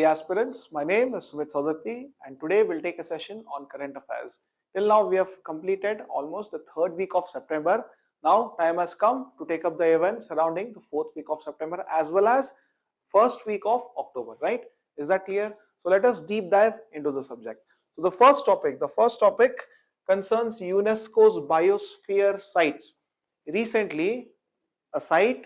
the aspirants. My name is Sumeet and today we'll take a session on current affairs. Till now we have completed almost the third week of September. Now time has come to take up the events surrounding the fourth week of September as well as first week of October, right? Is that clear? So let us deep dive into the subject. So the first topic concerns UNESCO's biosphere sites. Recently, a site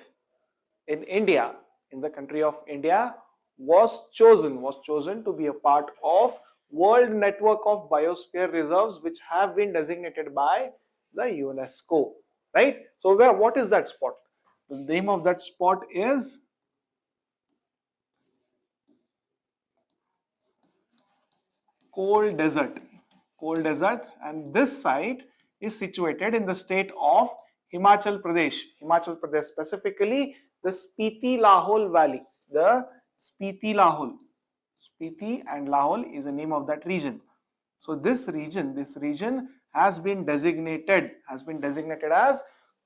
in India, in the country of India, was chosen to be a part of World Network of Biosphere Reserves, which have been designated by the UNESCO, right? So what is that spot? The name of that spot is Coal Desert, and this site is situated in the state of Himachal Pradesh, specifically the Spiti Lahol Valley. The Spiti and Lahol is the name of that region. So this region has been designated as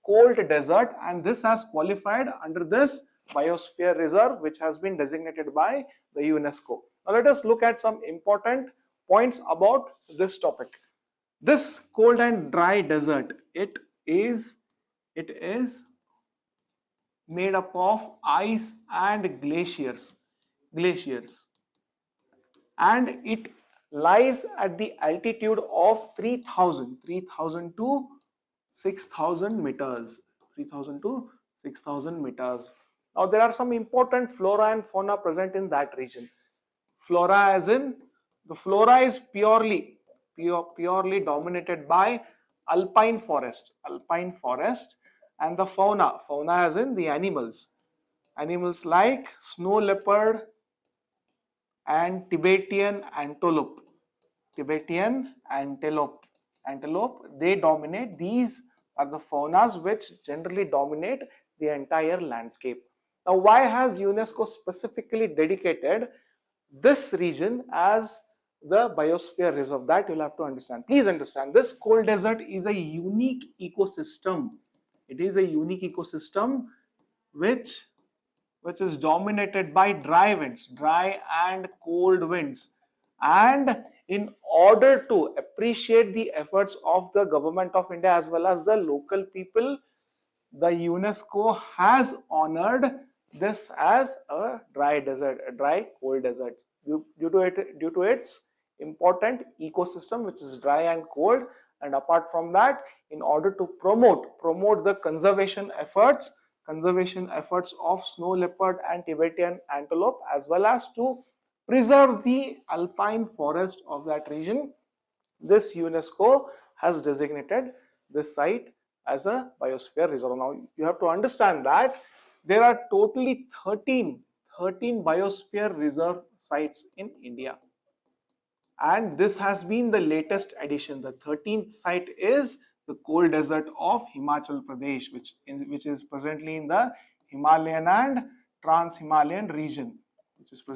cold desert, and this has qualified under this biosphere reserve, which has been designated by the UNESCO. Now let us look at some important points about this topic. This cold and dry desert, it is made up of ice and glaciers, and it lies at the altitude of 3000 to 6000 meters. Now there are some important flora and fauna present in that region. Flora as in the flora is purely dominated by alpine forest, and the fauna as in the animals like snow leopard and Tibetan antelope, they dominate. These are the faunas which generally dominate the entire landscape. Now, why has UNESCO specifically dedicated this region as the biosphere reserve? That you'll have to understand. Please understand, this cold desert is a unique ecosystem. It is a unique ecosystem which is dominated by dry and cold winds. And in order to appreciate the efforts of the government of India as well as the local people, the UNESCO has honored this as a dry cold desert due to its important ecosystem, which is dry and cold. And apart from that, in order to promote the conservation efforts of snow leopard and Tibetan antelope, as well as to preserve the alpine forest of that region, this UNESCO has designated this site as a biosphere reserve. Now you have to understand that there are totally 13 biosphere reserve sites in India, and this has been the latest addition. The 13th site is the cold desert of Himachal Pradesh, which is presently in the Himalayan and Trans-Himalayan region, So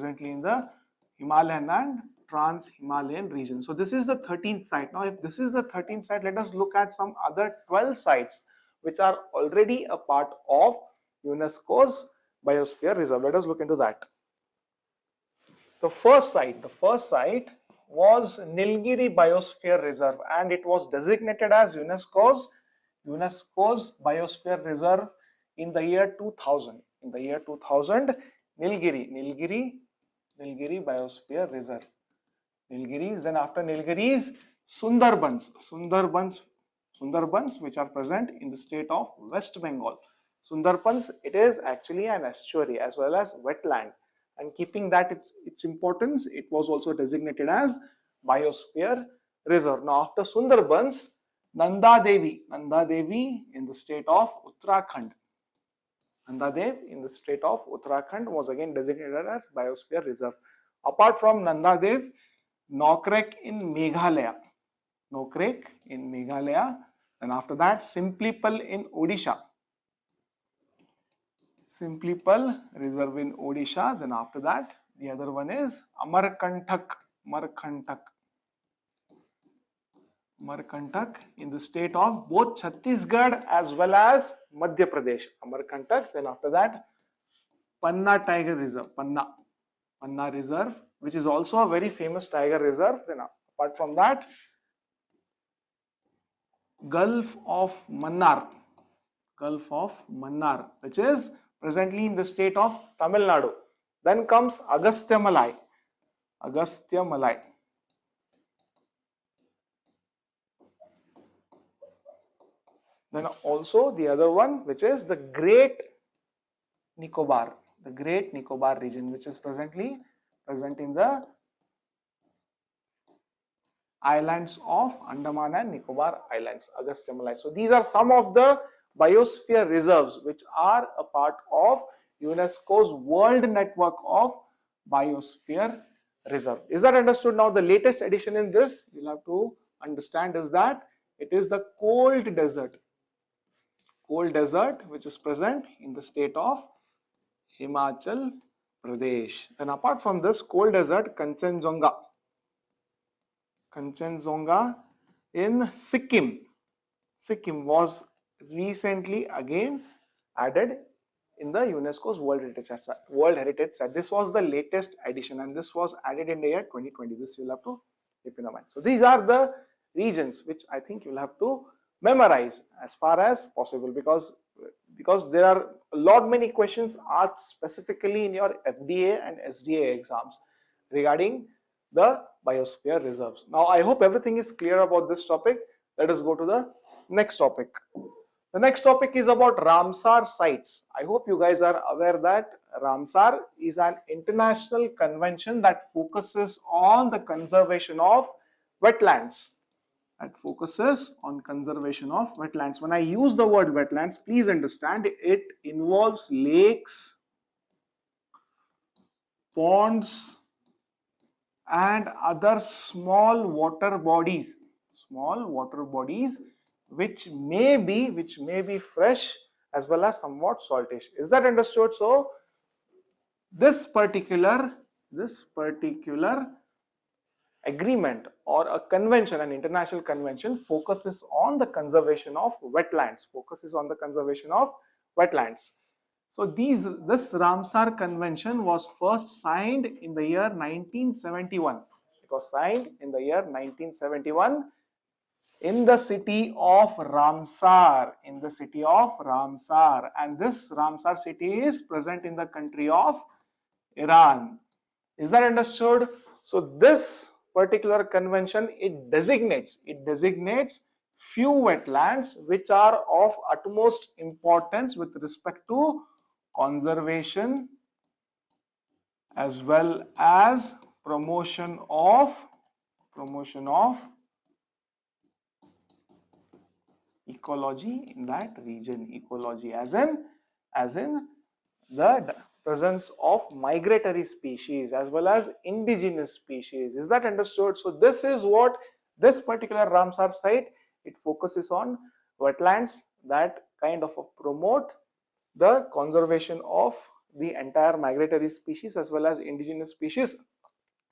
this is the 13th site. Now, if this is the 13th site, let us look at some other 12 sites which are already a part of UNESCO's biosphere reserve. Let us look into that. The first site was Nilgiri Biosphere Reserve, and it was designated as UNESCO's Biosphere Reserve in the year 2000. Nilgiri Biosphere Reserve. Then after Nilgiris, Sundarbans, which are present in the state of West Bengal. Sundarbans, it is actually an estuary as well as wetland. And keeping that its importance, it was also designated as biosphere reserve. Now after Sundarbans, Nanda Devi in the state of Uttarakhand. Was again designated as biosphere reserve. Apart from Nanda Dev, Nokrek in Meghalaya. Then after that, Simplipal in Odisha. Reserve in Odisha. Then after that, the other one is Amarkantak in the state of both Chhattisgarh as well as Madhya Pradesh. Amarkantak. Then after that, Panna Tiger Reserve. Mannar Reserve, which is also a very famous tiger reserve. Then apart from that, Gulf of Mannar, which is presently in the state of Tamil Nadu. Then comes Agastya Malai. Then also the other one, which is the Great Nicobar, region, which is presently present in the islands of Andaman and Nicobar Islands, Agastya Malai. So these are some of the biosphere reserves which are a part of UNESCO's World Network of Biosphere Reserve. Is that understood? Now the latest addition in this, you'll have to understand, is that it is the cold desert, which is present in the state of Himachal Pradesh. Then apart from this cold desert, Kanchenjunga in Sikkim was recently again added in the UNESCO's World Heritage Site. This was the latest addition, and this was added in the year 2020. This you'll have to keep in mind. So these are the regions which I think you'll have to memorize as far as possible, because there are many questions asked specifically in your FDA and SDA exams regarding the biosphere reserves. Now I hope everything is clear about this topic. Let us go to the next topic. The next topic is about Ramsar sites. I hope you guys are aware that Ramsar is an international convention that focuses on the conservation of wetlands. When I use the word wetlands, please understand it involves lakes, ponds, and other small water bodies, which may be fresh as well as somewhat saltish. Is that understood? So this particular agreement or a convention, an international convention, focuses on the conservation of wetlands. So this Ramsar Convention was first signed in the year 1971. It was signed in the year 1971 in the city of Ramsar. And this Ramsar city is present in the country of Iran. Is that understood? So this particular convention, it designates few wetlands which are of utmost importance with respect to conservation as well as promotion of ecology in that region. Ecology as in the presence of migratory species as well as indigenous species. Is that understood? So this is what this particular Ramsar site, it focuses on wetlands that kind of promote the conservation of the entire migratory species as well as indigenous species.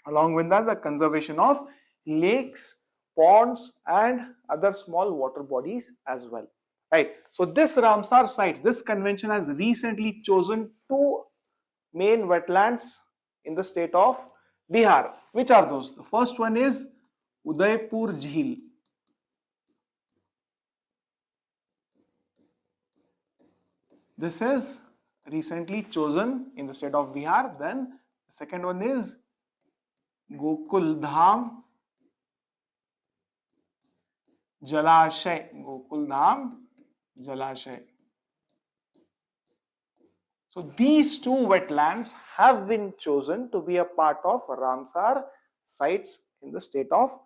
Along with that, the conservation of lakes, ponds, and other small water bodies as well. Right. So this Ramsar sites, this convention has recently chosen two main wetlands in the state of Bihar. Which are those? The first one is Udaipur Jheel. This is recently chosen in the state of Bihar. Then the second one is Gokul Dham Jalashay. So these two wetlands have been chosen to be a part of Ramsar sites in the state of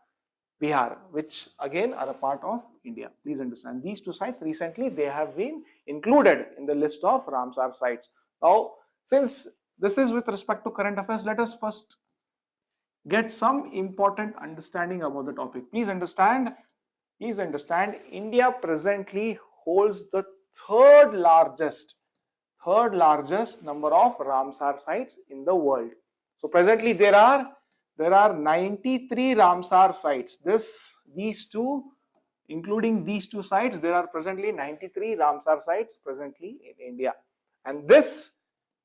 Bihar, which again are a part of India. Please understand, these two sites recently they have been included in the list of Ramsar sites. Now, since this is with respect to current affairs, let us first get some important understanding about the topic. Please understand, India presently holds the third largest number of Ramsar sites in the world. So presently there are 93 Ramsar sites. Including these two sites, there are presently 93 Ramsar sites presently in India. And this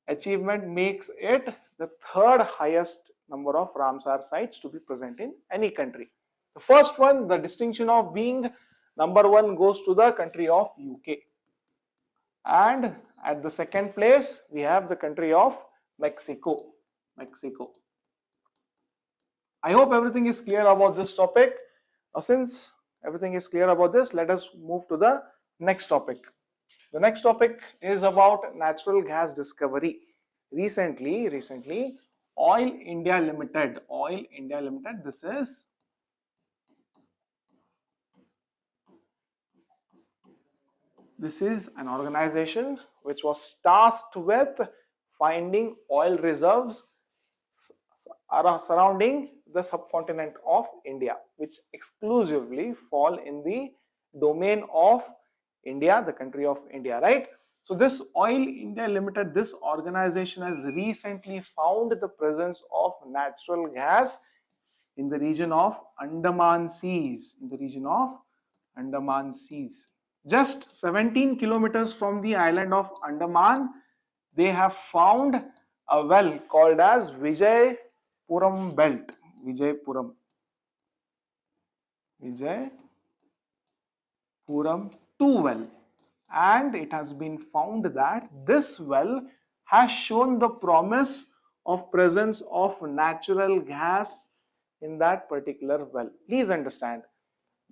achievement makes it the third highest number of Ramsar sites to be present in any country. The first one, the distinction of being number one, goes to the country of UK. And at the second place, we have the country of Mexico. Mexico. I hope everything is clear about this topic. Now, since everything is clear about this, let us move to the next topic. The next topic is about natural gas discovery. Recently, Oil India Limited, this is an organization which was tasked with finding oil reserves surrounding the subcontinent of India, which exclusively fall in the domain of India, the country of India, right? So this Oil India Limited, this organization has recently found the presence of natural gas in the region of Andaman Seas, Just 17 kilometers from the island of Andaman, they have found a well called as Vijayapuram Belt. Vijayapuram 2 well. And it has been found that this well has shown the promise of presence of natural gas in that particular well. Please understand,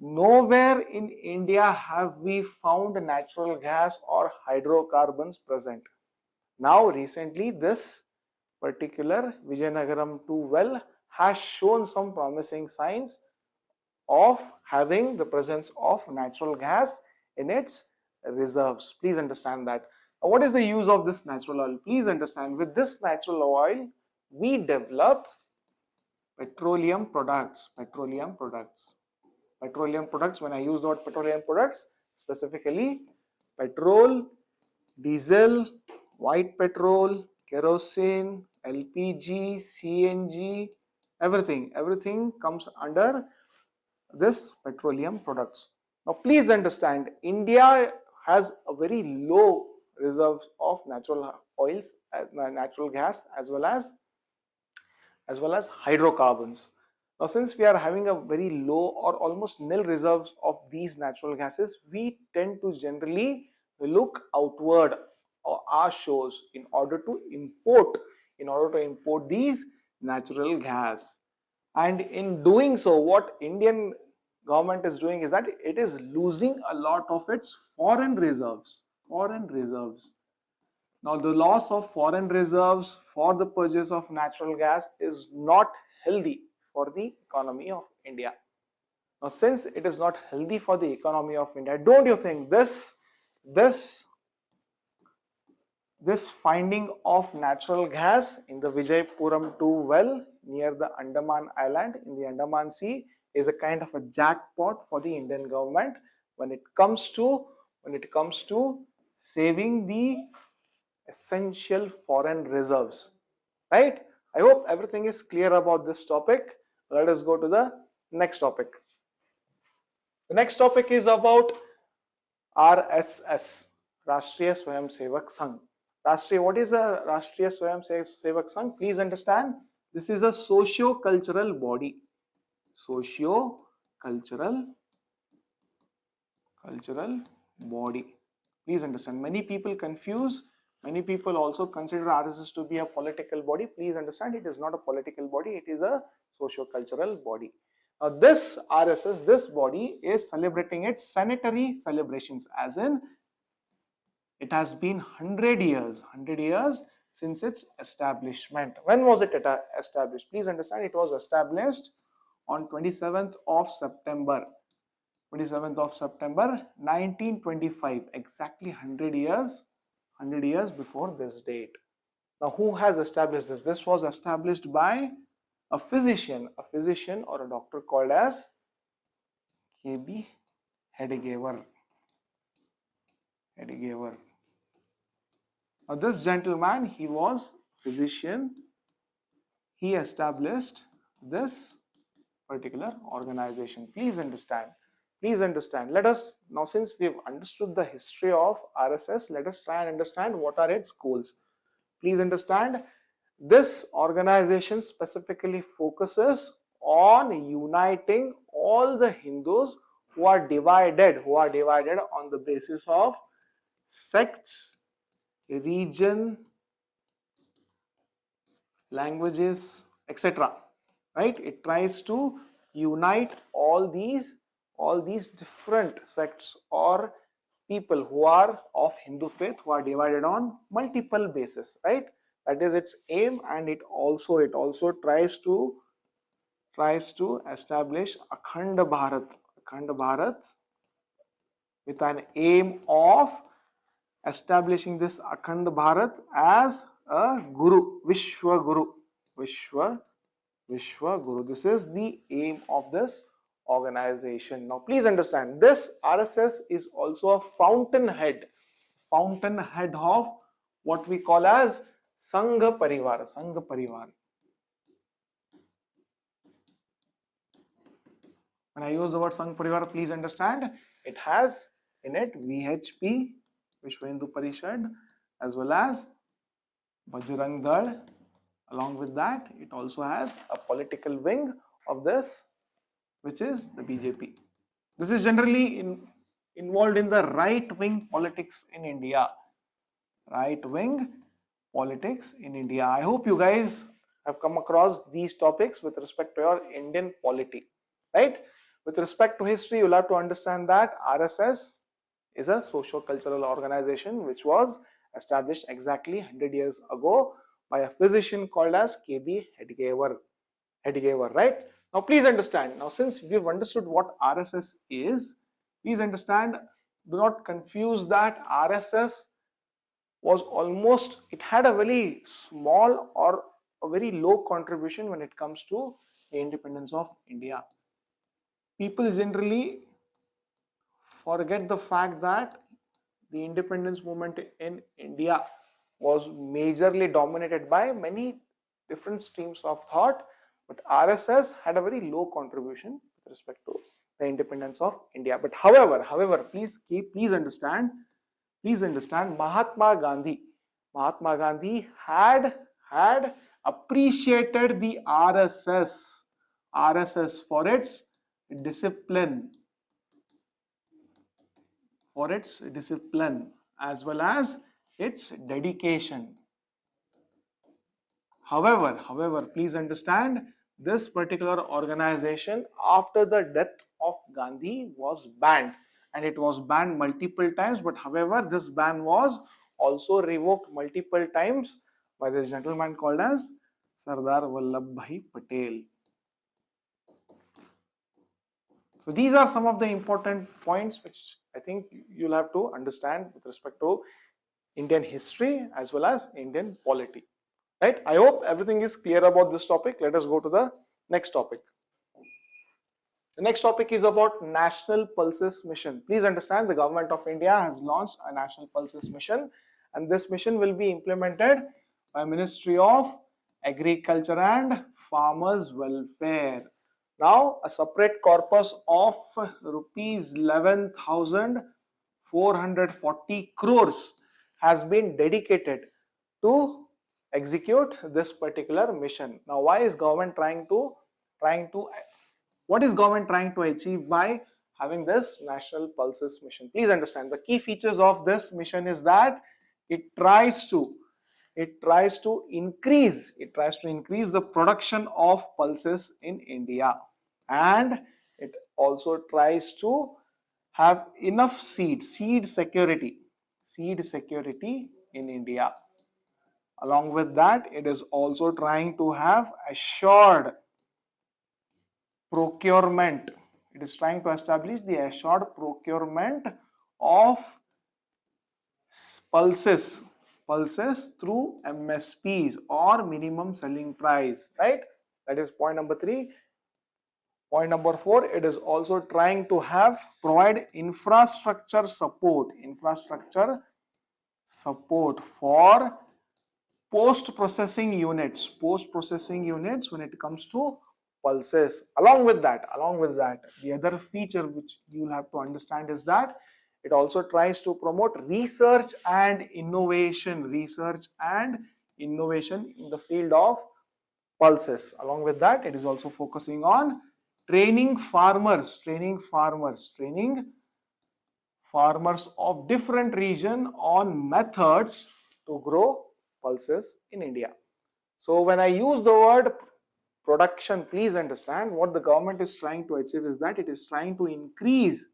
nowhere in India have we found natural gas or hydrocarbons present. Now recently this particular Vijayanagaram 2 well has shown some promising signs of having the presence of natural gas in its reserves. Please understand that. What is the use of this natural oil? Please understand, with this natural oil we develop petroleum products. When I use the word petroleum products, specifically petrol, diesel, white petrol, kerosene, LPG, CNG, everything comes under this petroleum products. Now please understand, India has a very low reserves of natural oils, natural gas, as well as hydrocarbons. Now since we are having a very low or almost nil reserves of these natural gases, we tend to generally look outward or our shores in order to import these natural gas. And in doing so, what Indian government is doing is that it is losing a lot of its foreign reserves. Now the loss of foreign reserves for the purchase of natural gas is not healthy for the economy of India. Now since it is not healthy for the economy of India, don't you think this finding of natural gas in the Vijayapuram 2 well near the Andaman Island in the Andaman Sea is a kind of a jackpot for the Indian government when it comes to saving the essential foreign reserves, right? I hope everything is clear about this topic. Let us go to the next topic. The next topic is about RSS, Rashtriya Swayamsevak Sangh. What is a Rashtriya Swayamsevak Sangh? Please understand, this is a socio-cultural body. Please understand, many people also consider RSS to be a political body. Please understand, it is not a political body, it is a socio-cultural body. Now this RSS, this body is celebrating its centenary celebrations, as in it has been 100 years since its establishment. When was it established? Please understand, it was established on 27th of September 1925, exactly 100 years before this date. Now who has established this? This was established by a physician or a doctor called as K.B. Hedegaver. Now this gentleman, he was physician. He established this particular organization. Please understand. Let us now, since we've understood the history of RSS, let us try and understand what are its goals. Please understand, This organization specifically focuses on uniting all the Hindus who are divided on the basis of sects, region, languages, etc. Right? It tries to unite all these different sects or people who are of Hindu faith who are divided on multiple bases, right? That is its aim, and it also tries to establish Akhand Bharat with an aim of establishing this Akhand Bharat as a Guru, Vishwa Guru, Vishwa Guru. This is the aim of this organization. Now, please understand, this RSS is also a fountainhead of what we call as Sangha Parivar. When I use the word Sangh Parivar, please understand, it has in it VHP, Vishwa Hindu Parishad, as well as Bajrang Dal. Along with that, it also has a political wing of this, which is the BJP. This is generally involved in the right-wing politics in India. Right-wing politics in India. I hope you guys have come across these topics with respect to your Indian polity, right? With respect to history, you'll have to understand that RSS is a socio-cultural organization which was established exactly 100 years ago by a physician called as K.B. Hedgewar, right? Now, please understand. Now, since we've understood what RSS is, please understand, do not confuse that RSS was almost, it had a very small or a very low contribution when it comes to the independence of India. People generally forget the fact that the independence movement in India was majorly dominated by many different streams of thought, but RSS had a very low contribution with respect to the independence of India. But however, please understand, Mahatma Gandhi had appreciated the RSS for its discipline, as well as its dedication. However, please understand, this particular organization after the death of Gandhi was banned, and it was banned multiple times. But however, this ban was also revoked multiple times by this gentleman called as Sardar Vallabhbhai Patel. So these are some of the important points which I think you'll have to understand with respect to Indian history as well as Indian polity. Right? I hope everything is clear about this topic. Let us go to the next topic. The next topic is about National Pulses Mission. Please understand, the government of India has launched a National Pulses Mission, and this mission will be implemented by Ministry of Agriculture and Farmers Welfare. Now, a separate corpus of rupees 11,440 crores has been dedicated to execute this particular mission. Now, what is government trying to achieve by having this National Pulses Mission? Please understand, the key features of this mission is that it tries to increase the production of pulses in India, and it also tries to have enough seed security in India. Along with that, it is also trying to have assured procurement. It is trying to establish the assured procurement of pulses through MSPs or minimum selling price, right? That is point number 3. Point number 4, it is also trying to provide infrastructure support for post-processing units when it comes to pulses. Along with that, the other feature which you will have to understand is that it also tries to promote research and innovation innovation in the field of pulses. Along with that, it is also focusing on training farmers of different region on methods to grow pulses in India. So when I use the word production, please understand what the government is trying to achieve is that it is trying to increase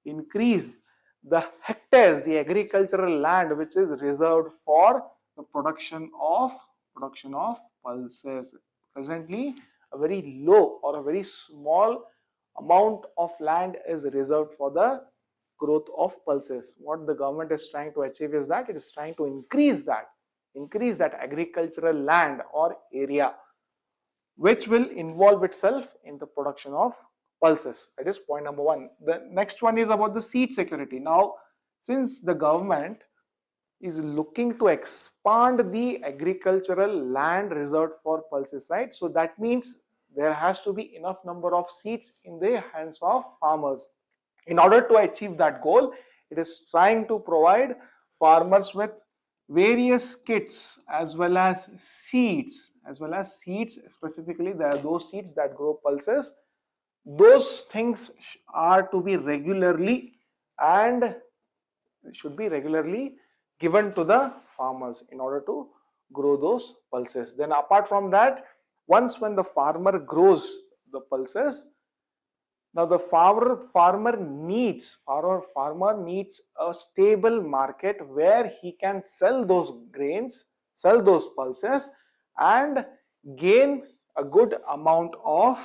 the hectares, the agricultural land which is reserved for the production of pulses. Presently, a very low or a very small amount of land is reserved for the growth of pulses. What the government is trying to achieve is that it is trying to increase that agricultural land or area which will involve itself in the production of pulses. That is point number one. The next one is about the seed security. Now, since the government is looking to expand the agricultural land reserved for pulses, right? So that means there has to be enough number of seeds in the hands of farmers. In order to achieve that goal, it is trying to provide farmers with various kits as well as seeds, specifically there are those seeds that grow pulses. Those things are to be regularly and should be regularly given to the farmers in order to grow those pulses. Then apart from that, once when the farmer grows the pulses, now the farmer needs a stable market where he can sell those grains, sell those pulses and gain a good amount of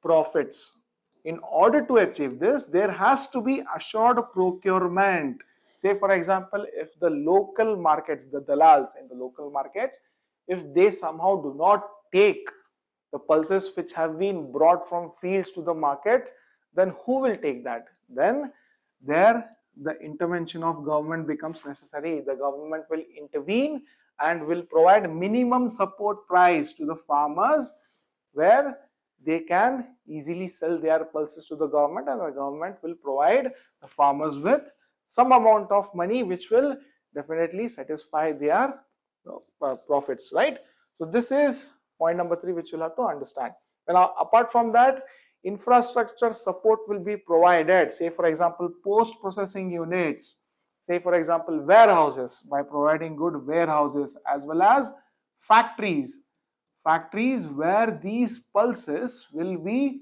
profits. In order to achieve this, there has to be assured procurement. Say for example, if the local markets, the dalals in the local markets, if they somehow do not take the pulses which have been brought from fields to the market, then who will take that? Then there the intervention of government becomes necessary. The government will intervene and will provide minimum support price to the farmers where they can easily sell their pulses to the government, and the government will provide the farmers with some amount of money which will definitely satisfy their profits, right? So this is point number 3 which you'll have to understand. Now apart from that, infrastructure support will be provided. Say for example, post processing units, say for example warehouses, by providing good warehouses, as well as factories where these pulses will be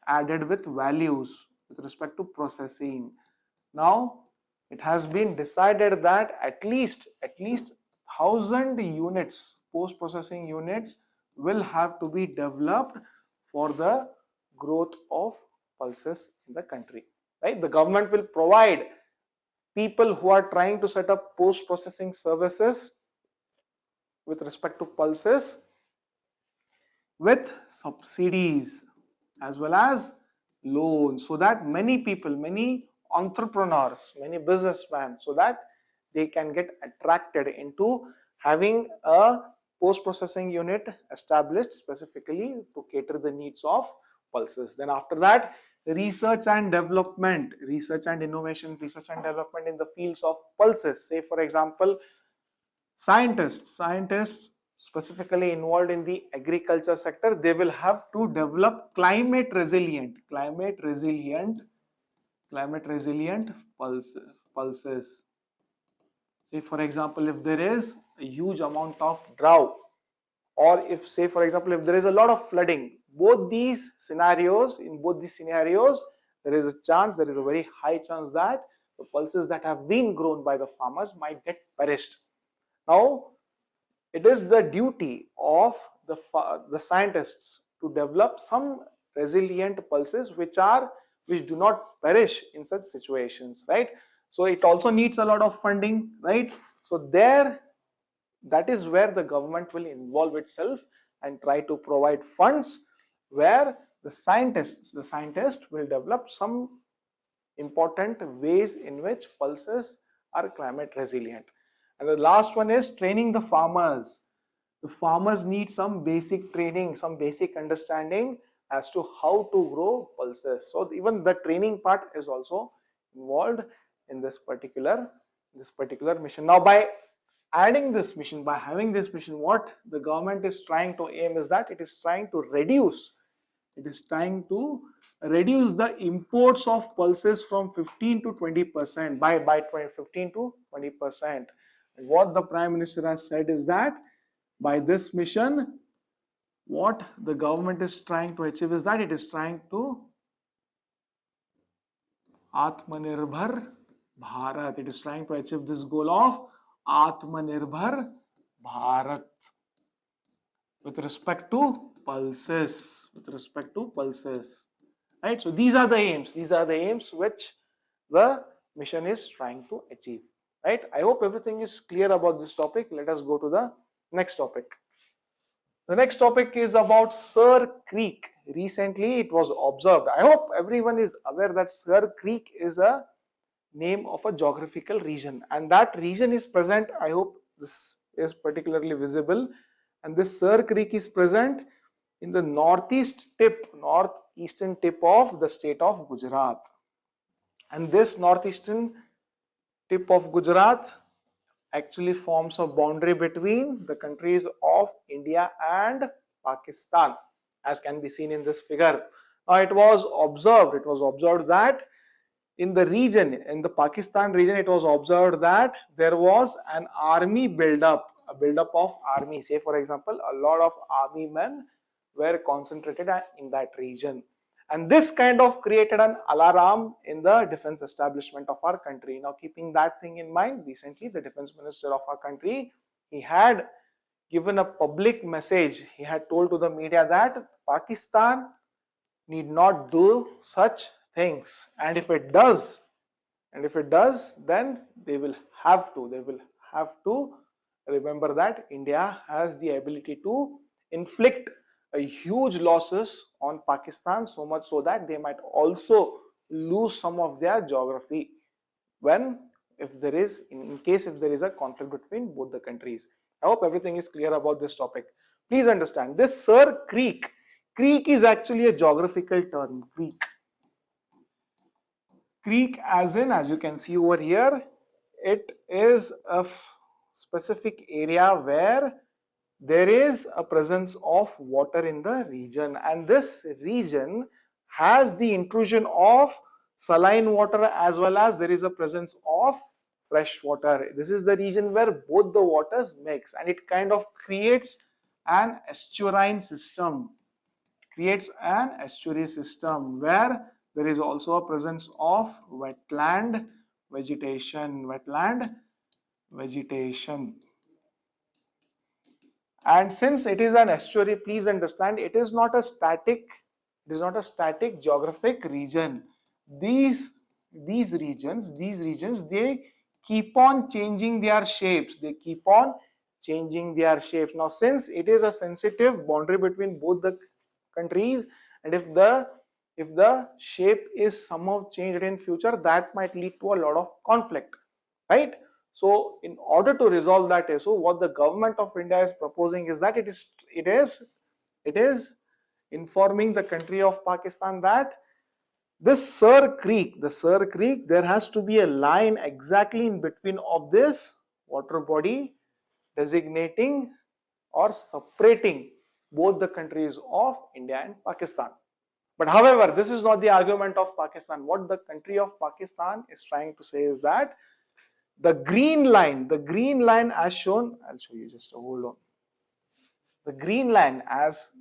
added with values with respect to processing. Now it has been decided that at least 1,000 units, post processing units, will have to be developed for the growth of pulses in the country, right? The government will provide people who are trying to set up post processing services with respect to pulses with subsidies as well as loans, so that many people, many entrepreneurs, many businessmen, so that they can get attracted into having a post processing unit established specifically to cater the needs of pulses. Then after that, research and development, research and innovation, research and development in the fields of pulses. Say for example, scientists specifically involved in the agriculture sector, they will have to develop climate resilient pulses. Say for example, if there is a huge amount of drought, or if say for example if there is a lot of flooding, in both these scenarios there is a very high chance that the pulses that have been grown by the farmers might get perished. Now it is the duty of the scientists to develop some resilient pulses which do not perish in such situations, right? So it also needs a lot of funding, right? So that is where the government will involve itself and try to provide funds where the scientist will develop some important ways in which pulses are climate resilient. And the last one is training the farmers. The farmers need some basic training, some basic understanding as to how to grow pulses. So even the training part is also involved in this particular mission. Now by adding this mission, by having this mission, what the government is trying to aim is that it is trying to reduce the imports of pulses from 15 to 20% by 15 to 20%. And what the Prime Minister has said is that by this mission, what the government is trying to achieve is that it is trying to Atmanirbhar Bharat. It is trying to achieve this goal of Atmanirbhar Bharat with respect to pulses. Right? So these are the aims. Which the mission is trying to achieve. Right? I hope everything is clear about this topic. Let us go to the next topic. The next topic is about Sir Creek. Recently, it was observed. I hope everyone is aware that Sir Creek is a name of a geographical region, and that region is present. I hope this is particularly visible, and this Sir Creek is present in the northeastern tip of the state of Gujarat. And this northeastern tip of Gujarat actually forms a boundary between the countries of India and Pakistan, as can be seen in this figure. Now it was observed that in the Pakistan region, it was observed that there was an army build-up of army. Say for example, a lot of army men were concentrated in that region. And this kind of created an alarm in the defense establishment of our country. Now, keeping that thing in mind, recently the defense minister of our country, he had given a public message. He had told to the media that Pakistan need not do such things, and if it does, then they will have to remember that India has the ability to inflict a huge losses on Pakistan, so much so that they might also lose some of their geography if there is a conflict between both the countries. I hope everything is clear about this topic. Please understand, this Sir Creek is actually a geographical term. Creek as you can see over here, it is a specific area where there is a presence of water in the region, and this region has the intrusion of saline water as well as there is a presence of fresh water. This is the region where both the waters mix, and it kind of creates an estuarine system. Where there is also a presence of wetland vegetation. And since it is an estuary, please understand, it is not a static geographic region. These regions, they keep on changing their shapes. Now, since it is a sensitive boundary between both the countries, and if the shape is somehow changed in future, that might lead to a lot of conflict, right? So in order to resolve that issue, what the government of India is proposing is that it is informing the country of Pakistan that this Sir Creek, there has to be a line exactly in between of this water body, designating or separating both the countries of India and Pakistan. But however, this is not the argument of Pakistan. What the country of Pakistan is trying to say is that the green line as shown, I'll show you, just hold on. The green line as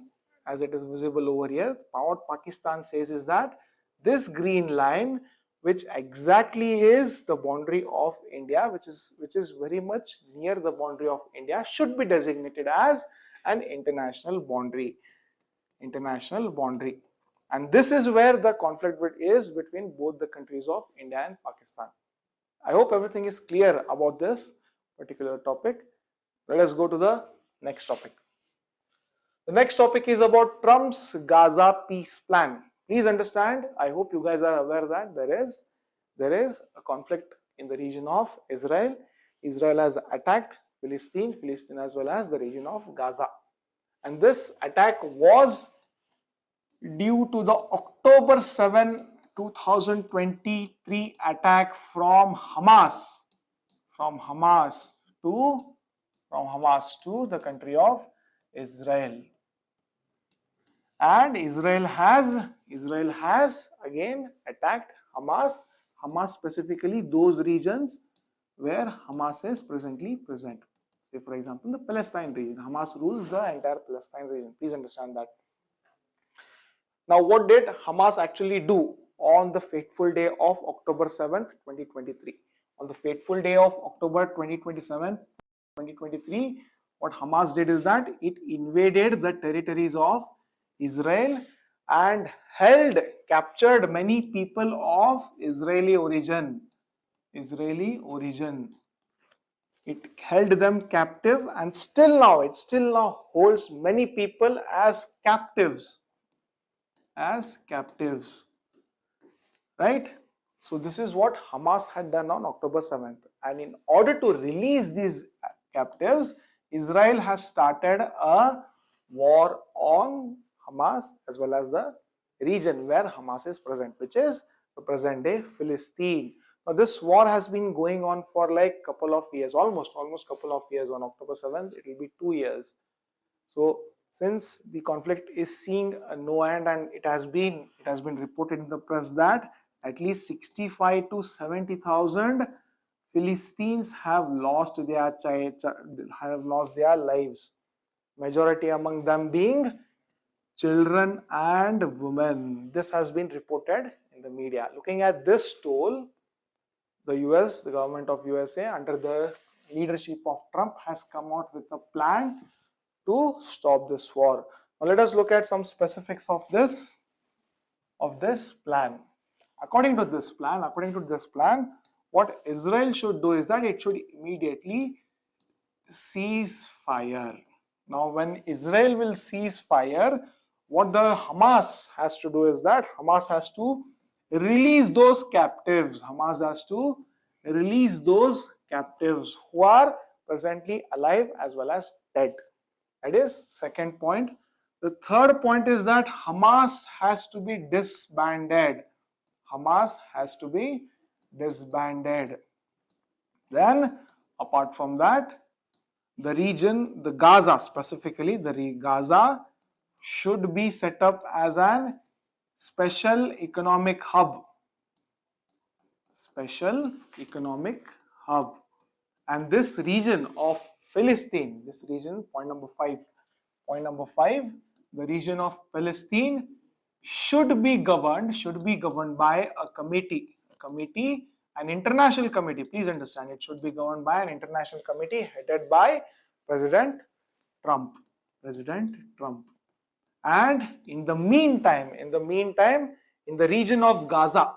it is visible over here, what Pakistan says is that this green line, which exactly is the boundary of India, which is very much near the boundary of India, should be designated as an international boundary. And this is where the conflict is between both the countries of India and Pakistan. I hope everything is clear about this particular topic. Let us go to the next topic. The next topic is about Trump's Gaza peace plan. Please understand, I hope you guys are aware that there is a conflict in the region of Israel. Israel has attacked Palestine as well as the region of Gaza. And this attack was due to the October 7, 2023 attack from Hamas to from Hamas to the country of Israel. And Israel has again attacked Hamas specifically those regions where Hamas is presently present. Say for example the Palestine region. Hamas rules the entire Palestine region. Please understand that. Now what did Hamas actually do on the fateful day of October 7th, 2023? On the fateful day of October 2023, what Hamas did is that it invaded the territories of Israel and captured many people of Israeli origin. It held them captive, and it still now holds many people as captives. Right? So this is what Hamas had done on October 7th. And in order to release these captives, Israel has started a war on Hamas as well as the region where Hamas is present, which is the present day Philistine. Now this war has been going on for like couple of years, almost couple of years. On October 7th, it will be 2 years. So since the conflict is seeing no end, and it has been reported in the press that at least 65 to 70,000 Philistines have lost their lives. Majority among them being children and women. This has been reported in the media. Looking at this toll, the government of USA under the leadership of Trump has come out with a plan to stop this war. Now let us look at some specifics of this plan. According to this plan, what Israel should do is that it should immediately cease fire. Now when Israel will cease fire, what the Hamas has to do is that Hamas has to release those captives. Hamas has to release those captives who are presently alive as well as dead. That is second point. The third point is that Hamas has to be disbanded. Then, apart from that, the region, the Gaza specifically, the Gaza should be set up as an special economic hub. And this region of Philistine, point number five, the region of Palestine should be governed by a committee, an international committee. Please understand, it should be governed by an international committee headed by President Trump. And in the meantime, in the region of Gaza,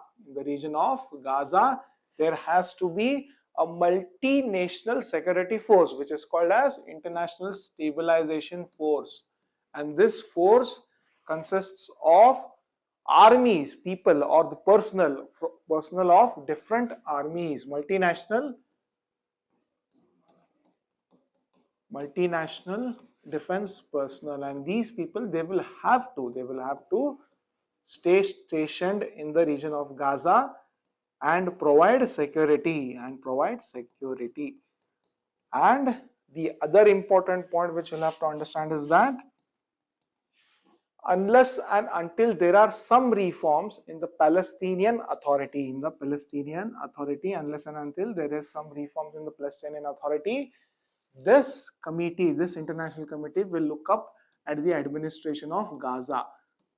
there has to be a multinational security force which is called as International Stabilization Force. And this force consists of armies, people, or the personnel of different armies, multinational defense personnel. And these people, they will have to stay stationed in the region of Gaza and provide security. And the other important point which you'll have to understand is that unless and until there are some reforms in the Palestinian Authority, unless and until there is some reforms in the Palestinian Authority, this international committee will look up at the administration of Gaza.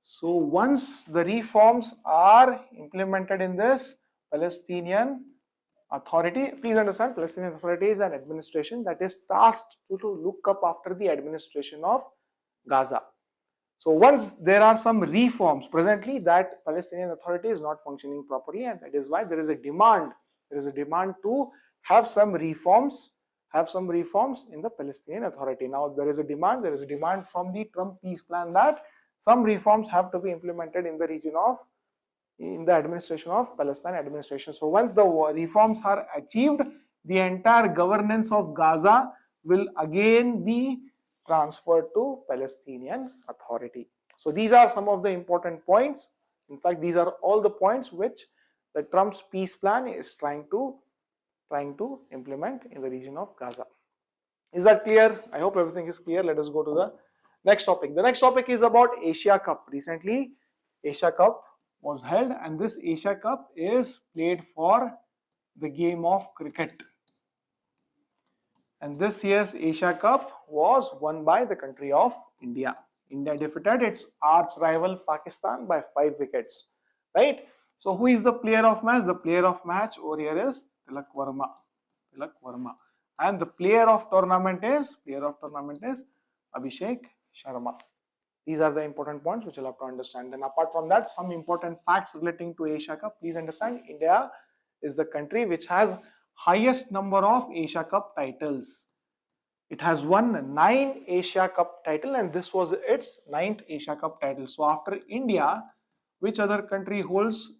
So once the reforms are implemented in this Palestinian Authority, please understand, Palestinian Authority is an administration that is tasked to look up after the administration of Gaza. So once there are some reforms, presently that Palestinian Authority is not functioning properly, and that is why there is a demand to have some reforms in the Palestinian Authority. Now there is a demand from the Trump peace plan that some reforms have to be implemented in the administration of Palestine administration. So once the reforms are achieved, the entire governance of Gaza will again be transferred to Palestinian Authority. So these are some of the important points. In fact, these are all the points which the Trump's peace plan is trying to implement in the region of Gaza. Is that clear? I hope everything is clear. Let us go to the next topic. The next topic is about Asia Cup. Recently, Asia Cup was held, and this Asia Cup is played for the game of cricket. And this year's Asia Cup was won by the country of India. India defeated its arch rival Pakistan by 5 wickets. Right? So who is the player of match? The player of match over here is Tilak Verma. Tilak Verma. And the player of tournament is Abhishek Sharma. These are the important points which you'll have to understand. And apart from that, some important facts relating to Asia Cup. Please understand, India is the country which has highest number of Asia Cup titles. It has won 9 Asia Cup title, and this was its 9th Asia Cup title. So after India, which other country holds,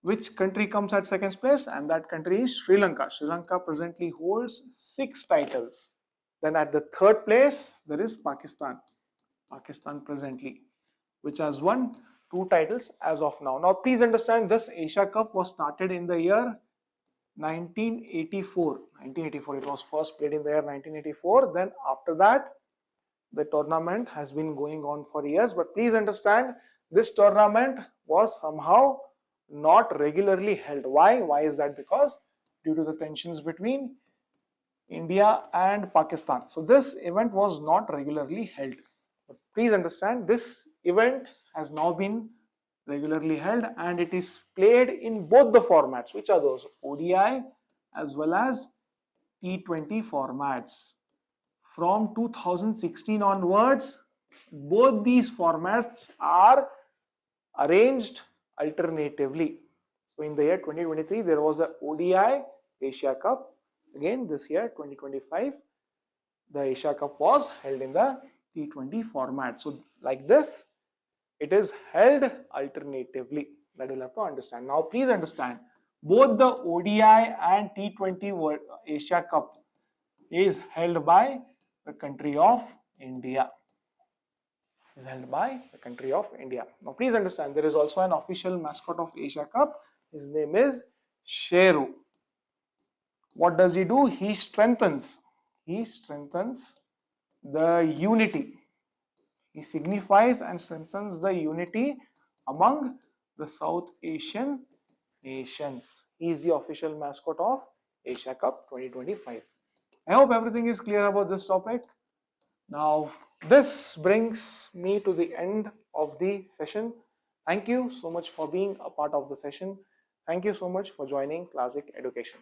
which country comes at second place? And that country is Sri Lanka. Sri Lanka presently holds 6 titles. Then at the third place, there is Pakistan. Pakistan presently, which has won 2 titles as of now. Now please understand, this Asia Cup was started in the year 1984. It was first played in the year 1984. Then after that, the tournament has been going on for years. But please understand, this tournament was somehow not regularly held. Why? Why is that? Because due to the tensions between India and Pakistan. So this event was not regularly held. But please understand, this event has now been regularly held, and it is played in both the formats. Which are those? ODI as well as T20 formats. From 2016 onwards, both these formats are arranged alternatively. So in the year 2023, there was the ODI Asia Cup. Again, this year 2025, the Asia Cup was held in the T20 format. So like this, it is held alternatively. That you'll have to understand. Now please understand, both the ODI and T20 World Asia Cup is held by the country of India. Is held by the country of India. Now please understand, there is also an official mascot of Asia Cup. His name is Sheru. What does he do? He strengthens the unity. He signifies and strengthens the unity among the South Asian nations. He is the official mascot of Asia Cup 2025. I hope everything is clear about this topic. Now, this brings me to the end of the session. Thank you so much for being a part of the session. Thank you so much for joining Classic Education.